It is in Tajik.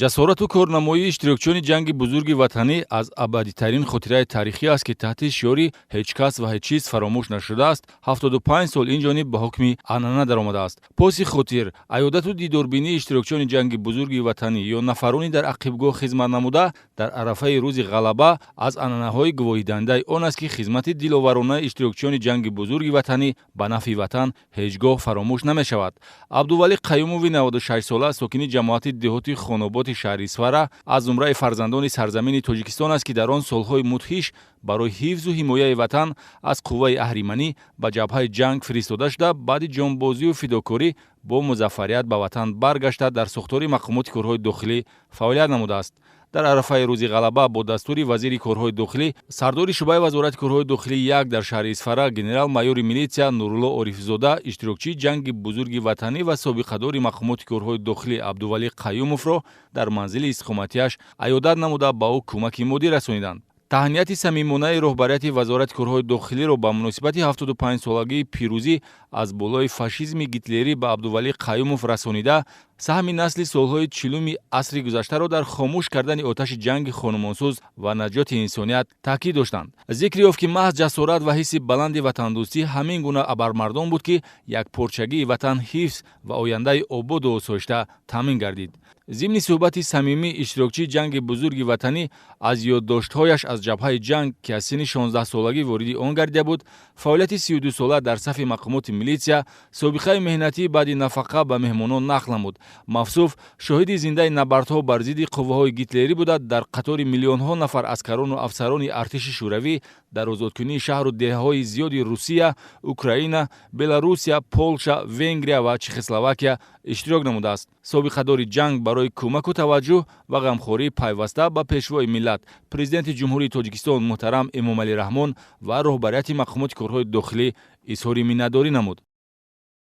ҷасорату корнамоии иштирокчиёни ҷанги бузурги ватанӣ аз абадитарин хотираи таърихӣ аст, ки таҳти шиёри «ҳеҷ кас ва ҳеҷ чиз фаромӯш нашудааст» 75 сол инҷониб ба ҳукми анъана даромадааст. Поси хотир, аёдату дидорбинии иштирокчиёни ҷанги бузурги ватанӣ ё нафарони дар ақибгоҳ хизмат намуда дар арафаи рӯзи ғалаба аз анъанаҳои гувоҳидаҳандаи он аст, ки хизмати диловаронаи иштирокчиёни ҷанги бузурги ватанӣ ба нафъи ватан ҳеҷ гоҳ фаромӯш намешавад. абдувалӣ қаюмови 96 сола сокини ҷамоати деҳоти хонободи шаҳри Свара аз зумраи фарзандони сарзамини Тоҷикистон аст, ки дар он солҳои мудҳиш барои ҳифзу ҳимояи ватан аз қувваи аҳриманӣ ба ҷабҳаи ҷанг фиристода шуда, баъди ҷонбозию фидокорӣ бо музаффарият ба ватан баргашта дар сохтори мақомоти корҳои дохилӣ фаъолият намудааст. дар арафаи рӯзи ғалаба бо дастури вазири корҳои дохилӣ, сардори шуъбаи вазорати корҳои дохилӣ 1 дар шаҳри Исфара, генерал-майёри милитсия Нурулло Орифзода, иштирокчии ҷанги бузурги ватанӣ ва собиқадори мақомоти корҳои дохилӣ Абдувалӣ Қаюмовро дар манзили истиқоматиаш аёдат намуда ба ӯ кӯмаки моддӣ расониданд. таҳнияти самимонаи роҳбарияти вазорати корҳои дохилиро ба муносибати 75-солагии пирӯзӣ аз болои фашизми гитлерӣ ба Абдувалӣ Қаюмов расонида, саҳми насли солҳои 40-уми асри гузаштаро дар хомӯш кардани оташи ҷанги хонумонсӯз ва наҷоти инсоният таъкид доштанд. зикри ёфт, ки маҳз ҷасорат ва ҳисси баланди ватандӯстӣ ҳамин гуна абармардон буд, ки якпорчагии ватан ҳифз ва ояндаи ободу осоишта таъмин гардид. зимни суҳбати самимӣ, иштирокчии ҷанги бузурги ватанӣ аз ёддоштҳояш аз ҷабҳаи ҷанг, ки аз синни 16-солагӣ вориди он гардида буд, фаъолияти 32-сола дар сафи мақомоти милитсия, собиқаи меҳнатӣ баъди нафақа ба меҳмонон нақл намуд. Мавсуф шоҳиди зиндаи набардҳо бар зидди қувваҳои гитлерӣ буда, дар қатори миллионҳо нафар аскарону афсарони артиши шӯравӣ дар озодкунии шаҳру деҳаҳои зиёди Русия, Украина, Беларусия, Полша, Венгрия ва Чехословакия иштирок намудааст. собиқадори ҷанг барои кӯмаку таваҷҷӯҳ ва ғамхорӣ пайваста ба пешвои миллат, президенти ҷумҳурии Тоҷикистон муҳтарам Эмомалӣ Раҳмон ва роҳбарияти мақомоти корҳои дохилӣ изҳори миннатдорӣ намуд.